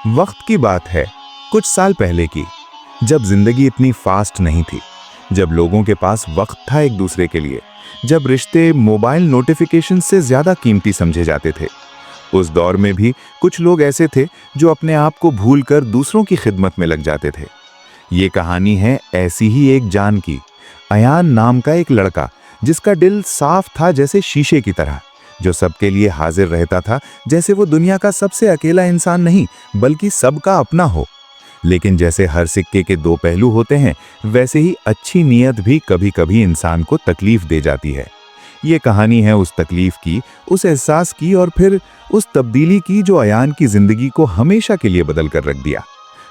वक्त की बात है, कुछ साल पहले की, जब जिंदगी इतनी फास्ट नहीं थी, जब लोगों के पास वक्त था एक दूसरे के लिए, जब रिश्ते मोबाइल नोटिफिकेशन से ज्यादा कीमती समझे जाते थे। उस दौर में भी कुछ लोग ऐसे थे जो अपने आप को भूलकर दूसरों की खिदमत में लग जाते थे। ये कहानी है ऐसी ही एक जान की। अयान नाम का एक लड़का, जिसका दिल साफ था जैसे शीशे की तरह, जो सबके लिए हाजिर रहता था जैसे वो दुनिया का सबसे अकेला इंसान नहीं बल्कि सबका अपना हो। लेकिन जैसे हर सिक्के के दो पहलू होते हैं, वैसे ही अच्छी नीयत भी कभी कभी इंसान को तकलीफ दे जाती है। ये कहानी है उस तकलीफ की, उस एहसास की और फिर उस तब्दीली की जो अयान की जिंदगी को हमेशा के लिए बदल कर रख दिया।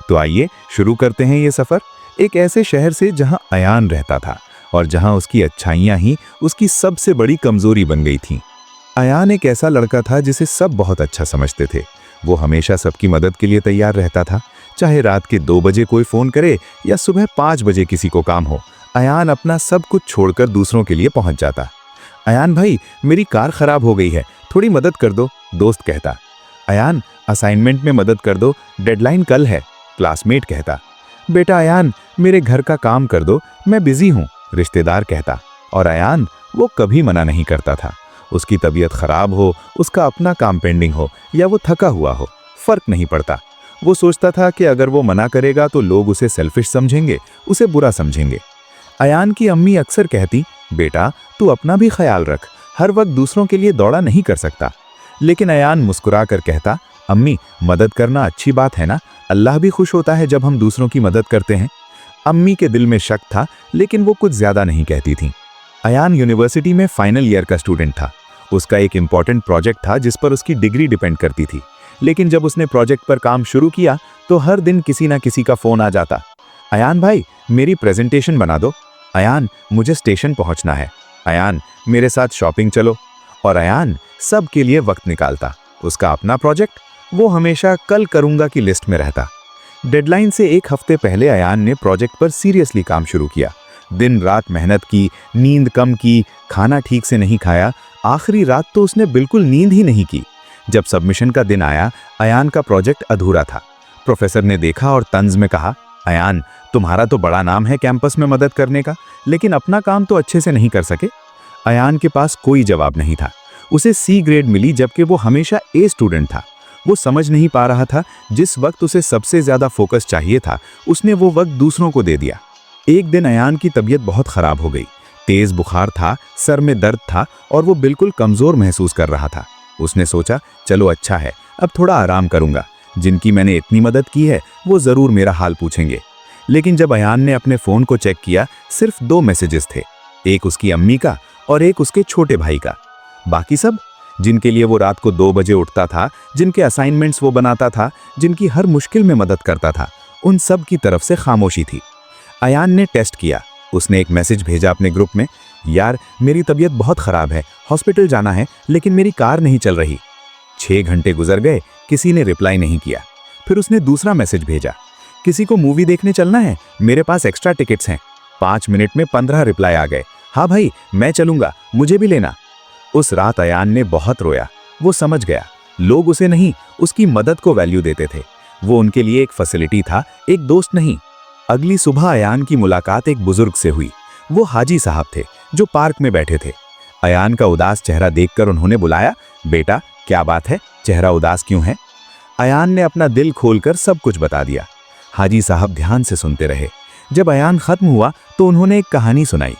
तो आइए शुरू करते हैं ये सफर, एक ऐसे शहर से जहां अयान रहता था और जहां उसकी अच्छाइयां ही उसकी सबसे बड़ी कमजोरी बन गई थीं। अयान एक ऐसा लड़का था जिसे सब बहुत अच्छा समझते थे। वो हमेशा सबकी मदद के लिए तैयार रहता था, चाहे रात के 2 बजे कोई फोन करे या सुबह 5 बजे किसी को काम हो। अयान अपना सब कुछ छोड़कर दूसरों के लिए पहुंच जाता। अयान भाई, मेरी कार खराब हो गई है, थोड़ी मदद कर दो, दोस्त कहता। अयान, असाइनमेंट में मदद कर दो, डेडलाइन कल है, क्लासमेट कहता। बेटा अयान, मेरे घर का काम कर दो, मैं बिजी हूं, रिश्तेदार कहता। और अयान, वो कभी मना नहीं करता था। उसकी तबीयत खराब हो, उसका अपना काम पेंडिंग हो या वो थका हुआ हो, फर्क नहीं पड़ता। वो सोचता था कि अगर वो मना करेगा तो लोग उसे सेल्फिश समझेंगे, उसे बुरा समझेंगे। अयान की अम्मी अक्सर कहती, बेटा तू अपना भी ख्याल रख, हर वक्त दूसरों के लिए दौड़ा नहीं कर सकता। लेकिन अयान मुस्कुरा कर कहता, अम्मी मदद करना अच्छी बात है ना, अल्लाह भी खुश होता है जब हम दूसरों की मदद करते हैं। अम्मी के दिल में शक था, लेकिन वो कुछ ज्यादा नहीं कहती थी। अयान यूनिवर्सिटी में फाइनल ईयर का स्टूडेंट था। उसका एक इंपॉर्टेंट प्रोजेक्ट था जिस पर उसकी डिग्री डिपेंड करती थी। लेकिन जब उसने प्रोजेक्ट पर काम शुरू किया तो हर दिन किसी ना किसी का फोन आ जाता। अयान भाई, मेरी प्रेजेंटेशन बना दो। अयान, मुझे स्टेशन पहुंचना है। अयान, मेरे साथ शॉपिंग चलो। और अयान सब के लिए वक्त निकालता। उसका अपना प्रोजेक्ट, वो हमेशा कल करूंगा की लिस्ट में रहता। डेडलाइन से 1 हफ्ते पहले अयान ने प्रोजेक्ट पर सीरियसली काम शुरू किया। दिन रात मेहनत की, नींद कम की, खाना ठीक से नहीं खाया, आखिरी रात तो उसने बिल्कुल नींद ही नहीं की। जब सबमिशन का दिन आया, अयान का प्रोजेक्ट अधूरा था। प्रोफेसर ने देखा और तंज में कहा, अयान, तुम्हारा तो बड़ा नाम है कैंपस में मदद करने का, लेकिन अपना काम तो अच्छे से नहीं कर सके। अयान के पास कोई जवाब नहीं था। उसे C ग्रेड मिली जबकि वो हमेशा A स्टूडेंट था। वो समझ नहीं पा रहा था, जिस वक्त उसे सबसे ज्यादा फोकस चाहिए था, उसने वो वक्त दूसरों को दे दिया। एक दिन अयान की तबीयत बहुत खराब हो गई। तेज बुखार था, सर में दर्द था और वो बिल्कुल कमजोर महसूस कर रहा था। उसने सोचा, चलो अच्छा है, अब थोड़ा आराम करूंगा। जिनकी मैंने इतनी मदद की है वो जरूर मेरा हाल पूछेंगे। लेकिन जब अयान ने अपने फोन को चेक किया, सिर्फ 2 मैसेजेस थे, एक उसकी अम्मी का और एक उसके छोटे भाई का। बाकी सब, जिनके लिए वो रात को 2 बजे उठता था, जिनके असाइनमेंट्स वो बनाता था, जिनकी हर मुश्किल में मदद करता था, उन सब की तरफ से खामोशी थी। अयान ने टेस्ट किया। उसने एक मैसेज भेजा अपने ग्रुप में, यार मेरी तबीयत बहुत खराब है, हॉस्पिटल जाना है, लेकिन मेरी कार नहीं चल रही। 6 घंटे गुजर गए, किसी ने रिप्लाई नहीं किया। फिर उसने दूसरा मैसेज भेजा, किसी को मूवी देखने चलना है, मेरे पास एक्स्ट्रा टिकट्स हैं। 5 मिनट में 15 रिप्लाई आ गए, हाँ भाई मैं चलूंगा, मुझे भी लेना। उस रात अयान ने बहुत रोया। वो समझ गया, लोग उसे नहीं, उसकी मदद को वैल्यू देते थे। वो उनके लिए एक फैसिलिटी था, एक दोस्त नहीं। अगली सुबह अयान की मुलाकात एक बुजुर्ग से हुई। वो हाजी साहब थे जो पार्क में बैठे थे। अयान का उदास चेहरा देखकर उन्होंने बुलाया, बेटा क्या बात है, चेहरा उदास क्यों है? अयान ने अपना दिल खोलकर सब कुछ बता दिया। हाजी साहब ध्यान से सुनते रहे। जब अयान खत्म हुआ तो उन्होंने एक कहानी सुनाई।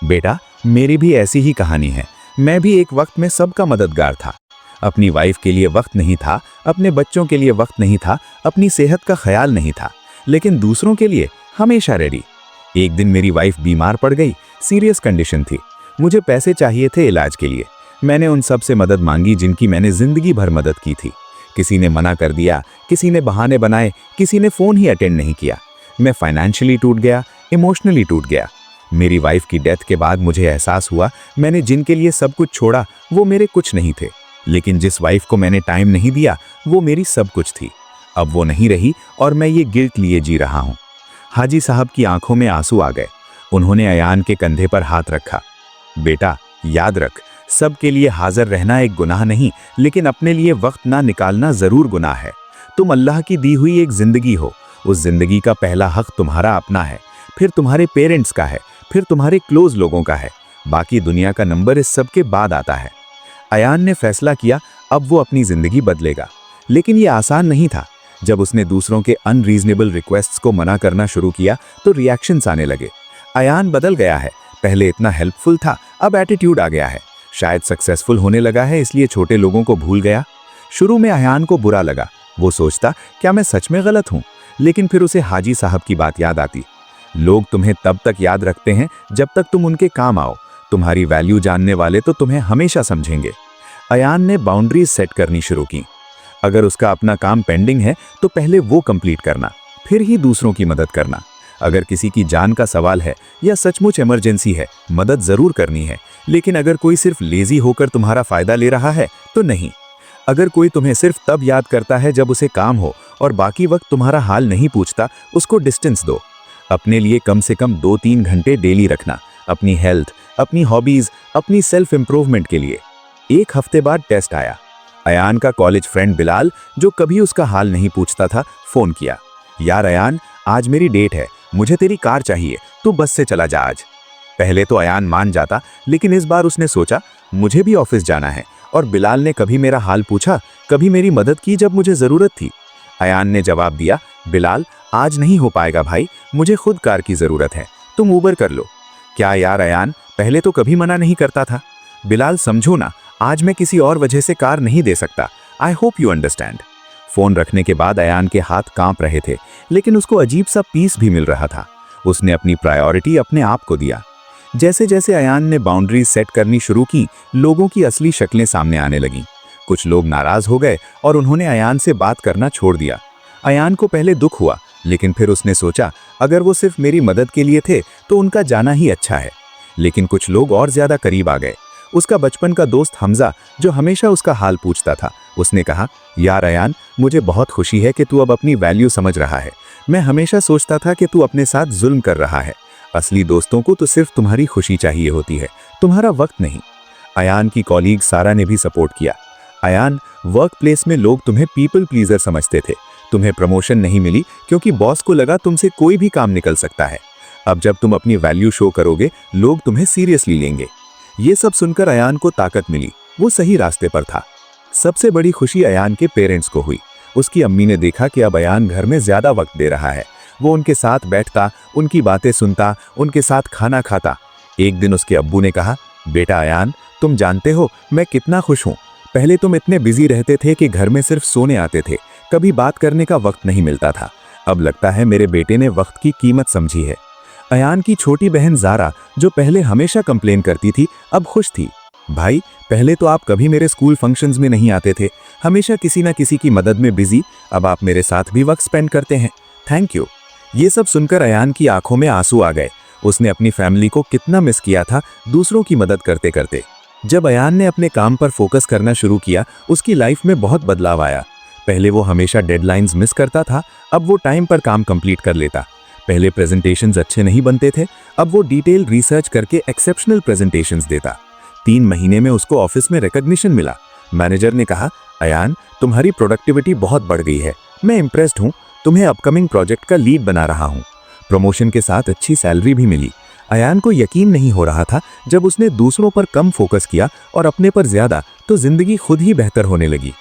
बेटा, मेरी भी ऐसी ही कहानी है। मैं भी एक वक्त में सबका मददगार था। अपनी वाइफ के लिए वक्त नहीं था, अपने बच्चों के लिए वक्त नहीं था, अपनी सेहत का ख्याल नहीं था, लेकिन दूसरों के लिए हमेशा रेडी। एक दिन मेरी वाइफ बीमार पड़ गई, सीरियस कंडीशन थी। मुझे पैसे चाहिए थे इलाज के लिए। मैंने उन सब से मदद मांगी जिनकी मैंने जिंदगी भर मदद की थी। किसी ने मना कर दिया, किसी ने बहाने बनाए, किसी ने फोन ही अटेंड नहीं किया। मैं फाइनेंशियली टूट गया, इमोशनली टूट गया। मेरी वाइफ की डेथ के बाद मुझे एहसास हुआ, मैंने जिनके लिए सब कुछ छोड़ा वो मेरे कुछ नहीं थे, लेकिन जिस वाइफ को मैंने टाइम नहीं दिया वो मेरी सब कुछ थी। अब वो नहीं रही और मैं ये गिल्ट लिए जी रहा हूँ। हाजी साहब की आंखों में आंसू आ गए। उन्होंने अयान के कंधे पर हाथ रखा। बेटा याद रख, सबके लिए हाजिर रहना एक गुनाह नहीं, लेकिन अपने लिए वक्त ना निकालना जरूर गुनाह है। तुम अल्लाह की दी हुई एक जिंदगी हो। उस जिंदगी का पहला हक तुम्हारा अपना है, फिर तुम्हारे पेरेंट्स का है, फिर तुम्हारे क्लोज लोगों का है। बाकी दुनिया का नंबर इस सब के बाद आता है। अयान ने फैसला किया अब वो अपनी जिंदगी बदलेगा, लेकिन ये आसान नहीं था। जब उसने दूसरों के अनरीजनेबल रिक्वेस्ट्स को मना करना शुरू किया तो रिएक्शंस आने लगे। अयान बदल गया है, पहले इतना हेल्पफुल था, अब एटीट्यूड आ गया है। शायद सक्सेसफुल होने लगा है इसलिए छोटे लोगों को भूल गया। शुरू में अयान को बुरा लगा, वो सोचता क्या मैं सच में गलत हूँ, लेकिन फिर उसे हाजी साहब की बात याद आती। लोग तुम्हें तब तक याद रखते हैं जब तक तुम उनके काम आओ, तुम्हारी वैल्यू जानने वाले तो तुम्हें हमेशा समझेंगे। अयान ने बाउंड्रीज सेट करनी शुरू की। अगर उसका अपना काम पेंडिंग है तो पहले वो कंप्लीट करना, फिर ही दूसरों की मदद करना। अगर किसी की जान का सवाल है या सचमुच इमरजेंसी है, मदद जरूर करनी है, लेकिन अगर कोई सिर्फ लेजी होकर तुम्हारा फायदा ले रहा है तो नहीं। अगर कोई तुम्हें सिर्फ तब याद करता है जब उसे काम हो और बाकी वक्त तुम्हारा हाल नहीं पूछता, उसको डिस्टेंस दो। अपने लिए कम से कम 2-3 घंटे डेली रखना, अपनी हेल्थ, अपनी हॉबीज, अपनी सेल्फ इंप्रूवमेंट के लिए। एक हफ्ते बाद टेस्ट आया। अयान का कॉलेज फ्रेंड बिलाल, जो कभी उसका हाल नहीं पूछता था, फोन किया। यार अयान, आज मेरी डेट है, मुझे तेरी कार चाहिए, तू बस से चला जा आज। पहले तो अयान मान जाता, लेकिन इस बार उसने सोचा मुझे भी ऑफिस जाना है और बिलाल ने कभी मेरा हाल पूछा, कभी मेरी मदद की जब मुझे जरूरत थी। अयान ने जवाब दिया, बिलाल आज नहीं हो पाएगा भाई, मुझे खुद कार की जरूरत है, तुम ऊबर कर लो। क्या यार अयान, पहले तो कभी मना नहीं करता था। बिलाल समझो ना, आज मैं किसी और वजह से कार नहीं दे सकता। I hope you understand. Phone रखने के बाद अयान के हाथ कांप रहे थे, लेकिन उसको अजीब सा पीस भी मिल रहा था। उसने अपनी प्रायोरिटी अपने आप को दिया। जैसे जैसे अयान ने बाउंड्रीज सेट करनी शुरू की, लोगों की असली शक्लें सामने आने लगीं। कुछ लोग नाराज हो गए और उन्होंने अयान से बात करना छोड़ दिया। अयान को पहले दुख हुआ, लेकिन फिर उसने सोचा अगर वो सिर्फ मेरी मदद के लिए थे तो उनका जाना ही अच्छा है। लेकिन कुछ लोग और ज्यादा करीब आ गए। उसका बचपन का दोस्त हमजा, जो हमेशा उसका हाल पूछता था, उसने कहा, यार अयान, मुझे बहुत खुशी है कि तू अब अपनी वैल्यू समझ रहा है। मैं हमेशा सोचता था कि तू अपने साथ जुल्म कर रहा है। असली दोस्तों को तो सिर्फ तुम्हारी खुशी चाहिए होती है, तुम्हारा वक्त नहीं। अयान की कॉलीग सारा ने भी सपोर्ट किया। अयान, वर्क प्लेस में लोग तुम्हें पीपल प्लीजर समझते थे। तुम्हें प्रमोशन नहीं मिली क्योंकि बॉस को लगा तुमसे कोई भी काम निकल सकता है। अब जब तुम अपनी वैल्यू शो करोगे, लोग तुम्हें सीरियसली लेंगे। ये सब सुनकर अयान को ताकत मिली, वो सही रास्ते पर था। सबसे बड़ी खुशी अयान के पेरेंट्स को हुई। उसकी अम्मी ने देखा कि अब अयान घर में ज्यादा वक्त दे रहा है। वो उनके साथ बैठता, उनकी बातें सुनता, उनके साथ खाना खाता। एक दिन उसके अब्बू ने कहा, बेटा अयान, तुम जानते हो मैं कितना खुश हूँ। पहले तुम इतने बिजी रहते थे कि घर में सिर्फ सोने आते थे, कभी बात करने का वक्त नहीं मिलता था। अब लगता है मेरे बेटे ने वक्त की कीमत समझी है। अयान की छोटी बहन ज़ारा, जो पहले हमेशा कंप्लेन करती थी, अब खुश थी। भाई, पहले तो आप कभी मेरे स्कूल फंक्शंस में नहीं आते थे, हमेशा किसी न किसी की मदद में बिजी, अब आप मेरे साथ भी वक्त स्पेंड करते हैं, थैंक यू। ये सब सुनकर अयान की आंखों में आंसू आ गए। उसने अपनी फैमिली को कितना मिस किया था दूसरों की मदद करते करते। जब अयान ने अपने काम पर फोकस करना शुरू किया, उसकी लाइफ में बहुत बदलाव आया। पहले वो हमेशा डेडलाइंस मिस करता था, अब वो टाइम पर काम कंप्लीट कर लेता। पहले प्रेजेंटेशंस अच्छे नहीं बनते थे, अब वो डिटेल रिसर्च करके एक्सेप्शनल प्रेजेंटेशंस देता। 3 महीने में उसको ऑफिस में रिकॉग्निशन मिला। मैनेजर ने कहा, अयान, तुम्हारी प्रोडक्टिविटी बहुत बढ़ गई है, मैं इंप्रेस्ड हूँ, तुम्हें अपकमिंग प्रोजेक्ट का लीड बना रहा हूँ। प्रमोशन के साथ अच्छी सैलरी भी मिली। अयान को यकीन नहीं हो रहा था। जब उसने दूसरों पर कम फोकस किया और अपने पर ज्यादा, तो जिंदगी खुद ही बेहतर होने लगी।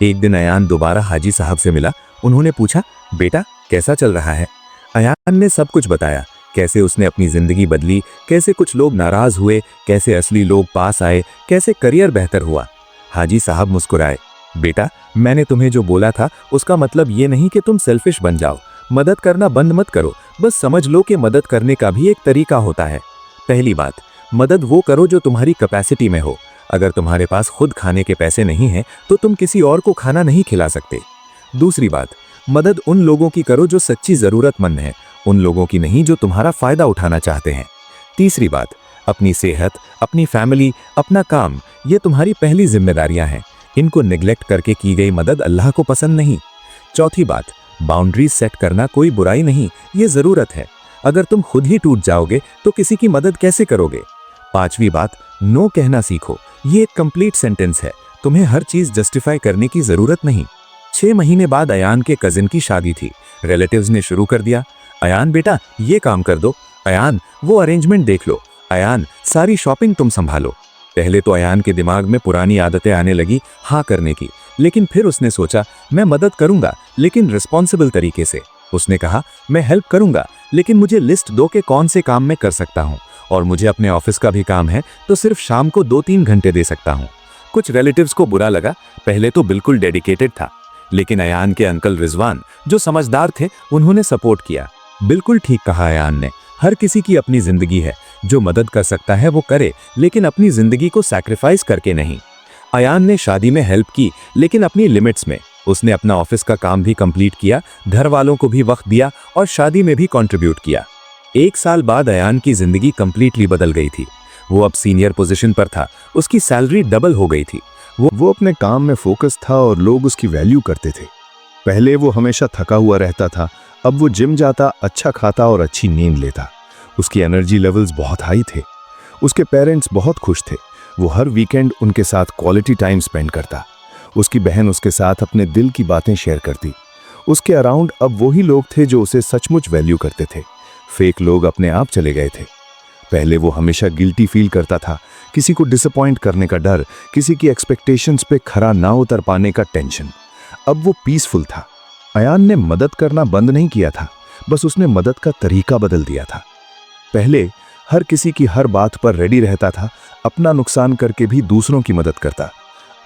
एक दिन अयान दोबारा हाजी साहब से मिला। उन्होंने पूछा, बेटा कैसा चल रहा है? अयान ने सब कुछ बताया, कैसे उसने अपनी जिंदगी बदली, कैसे कुछ लोग नाराज हुए, कैसे असली लोग पास आए, कैसे करियर बेहतर हुआ। हाजी साहब मुस्कुराए, बेटा, मैंने तुम्हें जो बोला था उसका मतलब ये नहीं कि तुम सेल्फिश बन जाओ, मदद करना बंद मत करो, बस समझ लो कि मदद करने का भी एक तरीका होता है। पहली बात, मदद वो करो जो तुम्हारी कैपेसिटी में हो। अगर तुम्हारे पास खुद खाने के पैसे नहीं हैं तो तुम किसी और को खाना नहीं खिला सकते। दूसरी बात, मदद उन लोगों की करो जो सच्ची जरूरतमंद हैं, उन लोगों की नहीं जो तुम्हारा फायदा उठाना चाहते हैं। तीसरी बात, अपनी सेहत, अपनी फैमिली, अपना काम, ये तुम्हारी पहली जिम्मेदारियां हैं। इनको निगलेक्ट करके की गई मदद अल्लाह को पसंद नहीं। चौथी बात, बाउंड्रीज सेट करना कोई बुराई नहीं, ये जरूरत है। अगर तुम खुद ही टूट जाओगे तो किसी की मदद कैसे करोगे? पांचवी बात, नो कहना सीखो। ये एक कंप्लीट सेंटेंस है, तुम्हें हर चीज जस्टिफाई करने की जरूरत नहीं। 6 महीने बाद अयान के कजिन की शादी थी। रिलेटिव्स ने शुरू कर दिया, अयान बेटा ये काम कर दो, अयान वो अरेंजमेंट देख लो, अयान सारी शॉपिंग तुम संभालो। पहले तो अयान के दिमाग में पुरानी आदतें आने लगी हाँ करने की, लेकिन फिर उसने सोचा मैं मदद करूंगा लेकिन रिस्पॉन्सिबल तरीके से। उसने कहा मैं हेल्प करूंगा लेकिन मुझे लिस्ट दो के कौन से काम मैं कर सकता हूं, और मुझे अपने ऑफिस का भी काम है तो सिर्फ शाम को 2-3 घंटे दे सकता हूं। कुछ रिलेटिव्स को बुरा लगा, पहले तो बिल्कुल डेडिकेटेड था, लेकिन अयान के अंकल रिजवान जो समझदार थे उन्होंने सपोर्ट किया। बिल्कुल ठीक कहा अयान ने, हर किसी की अपनी जिंदगी है, जो मदद कर सकता है वो करे, लेकिन अपनी जिंदगी को सैक्रिफाइस करके नहीं। अयान ने शादी में हेल्प की लेकिन अपनी लिमिट्स में। उसने अपना ऑफिस का काम भी कंप्लीट किया, घर वालों को भी वक्त दिया और शादी में भी कंट्रीब्यूट किया। 1 साल बाद अयान की जिंदगी कंप्लीटली बदल गई थी। वो अब सीनियर पोजीशन पर था, उसकी सैलरी डबल हो गई थी। वो अपने काम में फोकस था और लोग उसकी वैल्यू करते थे। पहले वो हमेशा थका हुआ रहता था, अब वो जिम जाता, अच्छा खाता और अच्छी नींद लेता। उसकी एनर्जी लेवल्स बहुत हाई थे। उसके पेरेंट्स बहुत खुश थे। वो हर वीकेंड उनके साथ क्वालिटी टाइम स्पेंड करता। उसकी बहन उसके साथ अपने दिल की बातें शेयर करती। उसके अराउंड अब वही लोग थे जो उसे सचमुच वैल्यू करते थे। फेक लोग अपने आप चले गए थे। पहले वो हमेशा गिल्टी फील करता था, किसी को डिसअपॉइंट करने का डर, किसी की एक्सपेक्टेशंस पे खरा ना उतर पाने का टेंशन। अब वो पीसफुल था। अयान ने मदद करना बंद नहीं किया था, बस उसने मदद का तरीका बदल दिया था। पहले हर किसी की हर बात पर रेडी रहता था, अपना नुकसान करके भी दूसरों की मदद करता।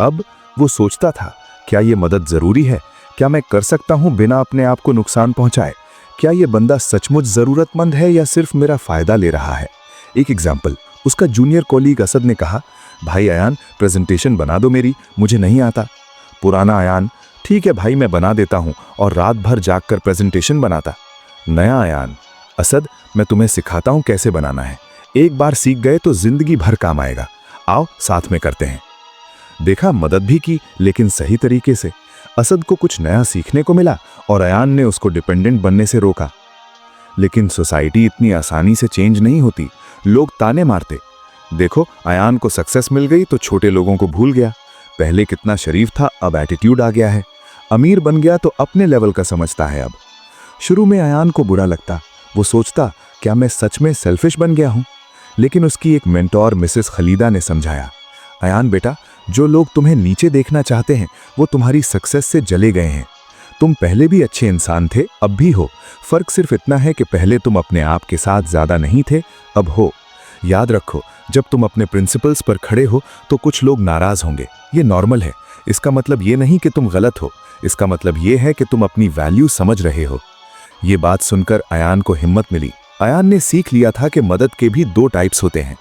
अब वो सोचता था, क्या ये मदद जरूरी है? क्या मैं कर सकता हूं बिना अपने आप को नुकसान पहुंचाए? क्या ये बंदा सचमुच जरूरतमंद है या सिर्फ मेरा फायदा ले रहा है? एक एग्जाम्पल, उसका जूनियर कॉलीग असद ने कहा, भाई अयान प्रेजेंटेशन बना दो मेरी, मुझे नहीं आता। पुराना अयान, ठीक है भाई मैं बना देता हूं, और रात भर जागकर प्रेजेंटेशन बनाता। नया अयान, असद मैं तुम्हें सिखाता हूं कैसे बनाना है, एक बार सीख गए तो जिंदगी भर काम आएगा, आओ साथ में करते हैं। देखा, मदद भी की लेकिन सही तरीके से। असद को कुछ नया सीखने को मिला और अयान ने उसको डिपेंडेंट बनने से रोका। लेकिन सोसाइटी इतनी आसानी से चेंज नहीं होती, लोग ताने मारते। देखो, अयान को सक्सेस मिल गई तो छोटे लोगों को भूल गया। पहले कितना शरीफ था, अब एटीट्यूड आ गया है। अमीर बन गया तो अपने लेवल का समझता है अब। शुरू में अयान को बुरा लगता, वो सोचता क्या मैं सच में सेल्फिश बन गया हूं? लेकिन उसकी एक मेंटोर मिसेस खलीदा ने समझाया, अयान बेटा, जो लोग तुम्हें नीचे देखना चाहते हैं वो तुम्हारी सक्सेस से जले गए हैं। तुम पहले भी अच्छे इंसान थे, अब भी हो। फर्क सिर्फ इतना है कि पहले तुम अपने आप के साथ ज्यादा नहीं थे, अब हो। याद रखो, जब तुम अपने प्रिंसिपल्स पर खड़े हो तो कुछ लोग नाराज होंगे, ये नॉर्मल है। इसका मतलब ये नहीं कि तुम गलत हो, इसका मतलब ये है कि तुम अपनी वैल्यू समझ रहे हो। ये बात सुनकर अयान को हिम्मत मिली। अयान ने सीख लिया था कि मदद के भी 2 टाइप्स होते हैं।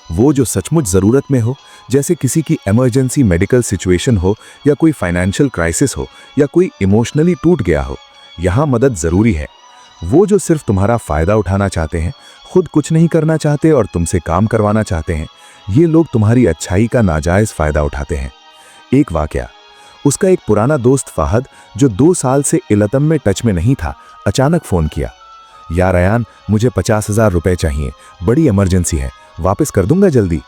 वो जो सचमुच जरूरत में हो, जैसे किसी की इमरजेंसी मेडिकल सिचुएशन हो, या कोई फाइनेंशियल क्राइसिस हो, या कोई इमोशनली टूट गया हो, यहाँ मदद जरूरी है। वो जो सिर्फ तुम्हारा फायदा उठाना चाहते हैं, खुद कुछ नहीं करना चाहते और तुमसे काम करवाना चाहते हैं, ये लोग तुम्हारी अच्छाई का नाजायज फायदा उठाते हैं। एक वाकया, उसका एक पुराना दोस्त फहद, जो 2 साल से इलतम में टच में नहीं था, अचानक फोन किया, यार अयान मुझे 50,000 रुपए चाहिए, बड़ी इमरजेंसी है, वापस कर दूंगा जल्दी।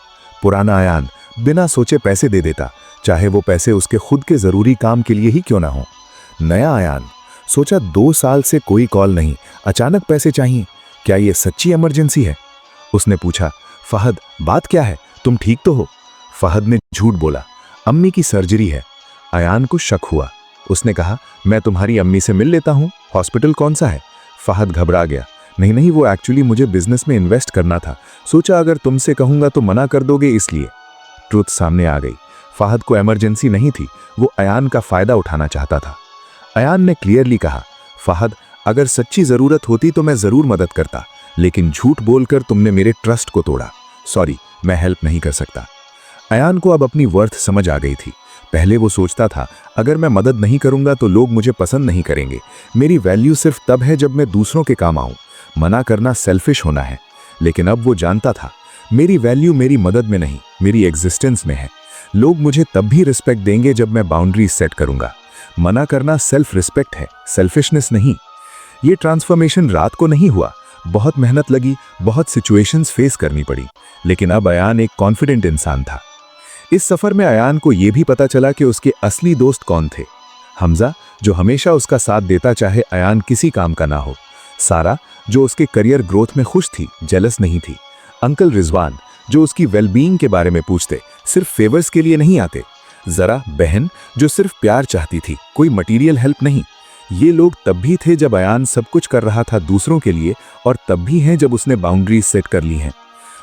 पुराना अयान बिना सोचे पैसे दे देता, चाहे वो पैसे उसके खुद के जरूरी काम के लिए ही क्यों ना हो। नया अयान सोचा 2 साल से कोई कॉल नहीं, अचानक पैसे चाहिए, क्या ये सच्ची इमरजेंसी है? उसने पूछा, फहद बात क्या है, तुम ठीक तो हो? फहद ने झूठ बोला, अम्मी की सर्जरी है। अयान को शक हुआ, उसने कहा, मैं तुम्हारी अम्मी से मिल लेता हूँ, हॉस्पिटल कौन सा है? फहद घबरा गया, नहीं वो एक्चुअली मुझे बिजनेस में इन्वेस्ट करना था, सोचा अगर तुमसे कहूंगा तो मना कर दोगे इसलिए। ट्रुथ सामने आ गई, फहद को इमरजेंसी नहीं थी, वो अयान का फायदा उठाना चाहता था। अयान ने क्लियरली कहा, फहद अगर सच्ची जरूरत होती तो मैं जरूर मदद करता, लेकिन झूठ बोलकर तुमने मेरे ट्रस्ट को तोड़ा, सॉरी मैं हेल्प नहीं कर सकता। अयान को अब अपनी वर्थ समझ आ गई थी। पहले वो सोचता था, अगर मैं मदद नहीं करूंगा तो लोग मुझे पसंद नहीं करेंगे, मेरी वैल्यू सिर्फ तब है जब मैं दूसरों के काम आऊं, मना करना सेल्फिश होना है। लेकिन अब वो जानता था, मेरी वैल्यू मेरी मदद में नहीं, मेरी एग्जिस्टेंस में है। लोग मुझे तब भी रिस्पेक्ट देंगे जब मैं बाउंड्रीज सेट करूंगा। मना करना सेल्फ रिस्पेक्ट है, सेल्फिशनेस नहीं। ये ट्रांसफॉर्मेशन रात को नहीं हुआ, बहुत मेहनत लगी, बहुत सिचुएशंस फेस करनी पड़ी, लेकिन अब अयान एक कॉन्फिडेंट इंसान था। इस सफर में अयान को यह भी पता चला कि उसके असली दोस्त कौन थे। हमजा, जो हमेशा उसका साथ देता चाहे अयान किसी काम का ना हो। सारा, जो उसके करियर ग्रोथ में खुश थी, जेलस नहीं थी। अंकल रिजवान, जो उसकी वेलबीइंग के बारे में पूछते, सिर्फ फेवर्स के लिए नहीं आते। जरा, बहन, जो सिर्फ प्यार चाहती थी, कोई मटेरियल हेल्प नहीं। ये लोग तब भी थे जब अयान सब कुछ कर रहा था दूसरों के लिए, और तब भी हैं जब उसने बाउंड्रीज सेट कर ली हैं।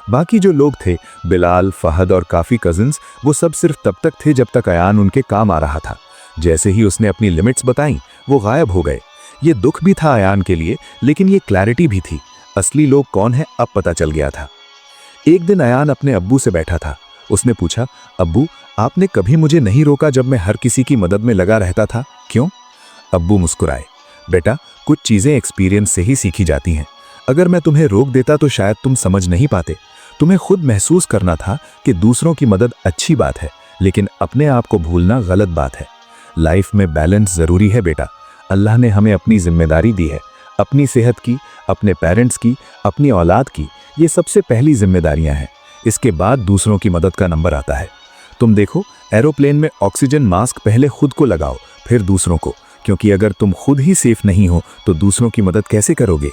बाकी जो लोग थे, बिलाल, फहद और काफ़ी कजिन्स, वो सब सिर्फ तब तक थे जब तक अयान उनके काम आ रहा था। जैसे ही उसने अपनी लिमिट्स बताई, वो गायब हो गए। ये दुख भी था अयान के लिए, लेकिन ये क्लैरिटी भी थी। असली लोग कौन है अब पता चल गया था। एक दिन अयान अपने अब्बू से बैठा था। उसने पूछा, अब्बू, आपने कभी मुझे नहीं रोका जब मैं हर किसी की मदद में लगा रहता था, क्यों? अब्बू मुस्कुराए, बेटा, कुछ चीज़ें एक्सपीरियंस से ही सीखी जाती हैं। अगर मैं तुम्हें रोक देता तो शायद तुम समझ नहीं पाते। तुम्हें खुद महसूस करना था कि दूसरों की मदद अच्छी बात है, लेकिन अपने आप को भूलना गलत बात है। लाइफ में बैलेंस ज़रूरी है बेटा। अल्लाह ने हमें अपनी जिम्मेदारी दी है, अपनी सेहत की, अपने पेरेंट्स की, अपनी औलाद की। ये सबसे पहली जिम्मेदारियां हैं। इसके बाद दूसरों की मदद का नंबर आता है। तुम देखो, एरोप्लेन में ऑक्सीजन मास्क पहले खुद को लगाओ, फिर दूसरों को, क्योंकि अगर तुम खुद ही सेफ नहीं हो तो दूसरों की मदद कैसे करोगे?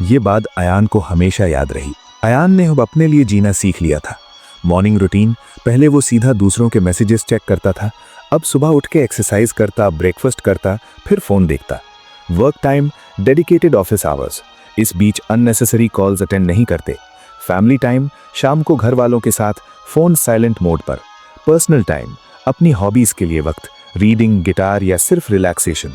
ये बात अयान को हमेशा याद रही। अयान ने अब अपने लिए जीना सीख लिया था। मॉर्निंग रूटीन, पहले वो सीधा दूसरों के मैसेजेस चेक करता था। अब सुबह उठ के एक्सरसाइज करता, ब्रेकफास्ट करता, फिर फोन देखता। Work time, dedicated office hours, इस बीच अननेसेसरी कॉल्स अटेंड नहीं करते। फैमिली टाइम, शाम को घर वालों के साथ, फोन साइलेंट मोड पर। पर्सनल टाइम, अपनी हॉबीज के लिए वक्त, रीडिंग, गिटार या सिर्फ रिलैक्सेशन।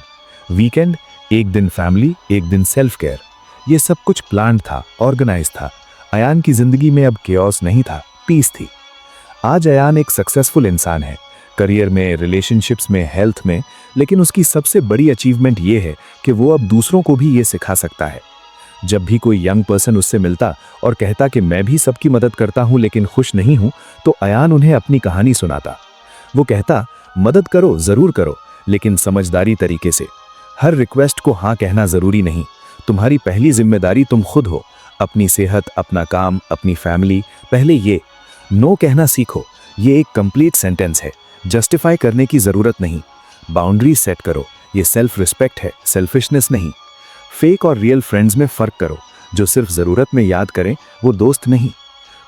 वीकेंड, एक दिन फैमिली, एक दिन सेल्फ केयर। ये सब कुछ प्लान था, ऑर्गेनाइज था। अयान की जिंदगी में अब केओस नहीं था, पीस थी। आज अयान एक सक्सेसफुल इंसान है, करियर में, रिलेशनशिप्स में, हेल्थ में, लेकिन उसकी सबसे बड़ी अचीवमेंट ये है कि वो अब दूसरों को भी ये सिखा सकता है। जब भी कोई यंग पर्सन उससे मिलता और कहता कि मैं भी सबकी मदद करता हूं लेकिन खुश नहीं हूं, तो अयान उन्हें अपनी कहानी सुनाता। वो कहता, मदद करो, जरूर करो, लेकिन समझदारी तरीके से। हर रिक्वेस्ट को हाँ कहना जरूरी नहीं। तुम्हारी पहली जिम्मेदारी तुम खुद हो। अपनी सेहत, अपना काम, अपनी फैमिली, पहले ये नो कहना सीखो। ये एक कंप्लीट सेंटेंस है, जस्टिफाई करने की जरूरत नहीं। बाउंड्री सेट करो, ये सेल्फ रिस्पेक्ट है, सेल्फिशनेस नहीं। फेक और रियल फ्रेंड्स में फर्क करो। जो सिर्फ जरूरत में याद करें, वो दोस्त नहीं।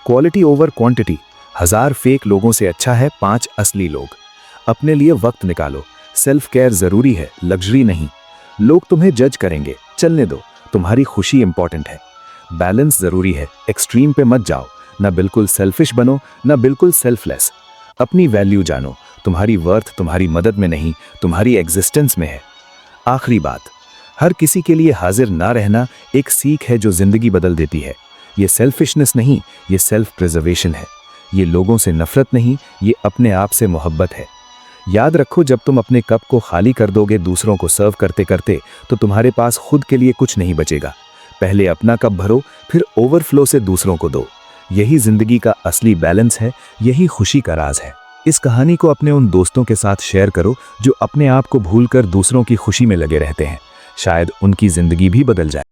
क्वालिटी ओवर क्वांटिटी, 1000 फेक लोगों से अच्छा है 5 असली लोग। अपने लिए वक्त निकालो। सेल्फ केयर जरूरी है, लग्जरी नहीं। लोग तुम्हें जज करेंगे, चलने दो, तुम्हारी खुशी इंपॉर्टेंट है। बैलेंस जरूरी है, एक्सट्रीम पे मत जाओ। ना बिल्कुल सेल्फिश बनो, ना बिल्कुल सेल्फलेस। अपनी वैल्यू जानो, तुम्हारी वर्थ तुम्हारी मदद में नहीं, तुम्हारी एग्जिस्टेंस में है। आखिरी बात, हर किसी के लिए हाजिर ना रहना एक सीख है जो जिंदगी बदल देती है। ये सेल्फिशनेस नहीं, ये सेल्फ प्रिजर्वेशन है। ये लोगों से नफरत नहीं, ये अपने आप से मोहब्बत है। याद रखो, जब तुम अपने कप को खाली कर दोगे दूसरों को सर्व करते करते, तो तुम्हारे पास खुद के लिए कुछ नहीं बचेगा। पहले अपना कप भरो, फिर ओवरफ्लो से दूसरों को दो। यही जिंदगी का असली बैलेंस है, यही खुशी का राज है। इस कहानी को अपने उन दोस्तों के साथ शेयर करो जो अपने आप को भूलकर दूसरों की खुशी में लगे रहते हैं। शायद उनकी जिंदगी भी बदल जाए।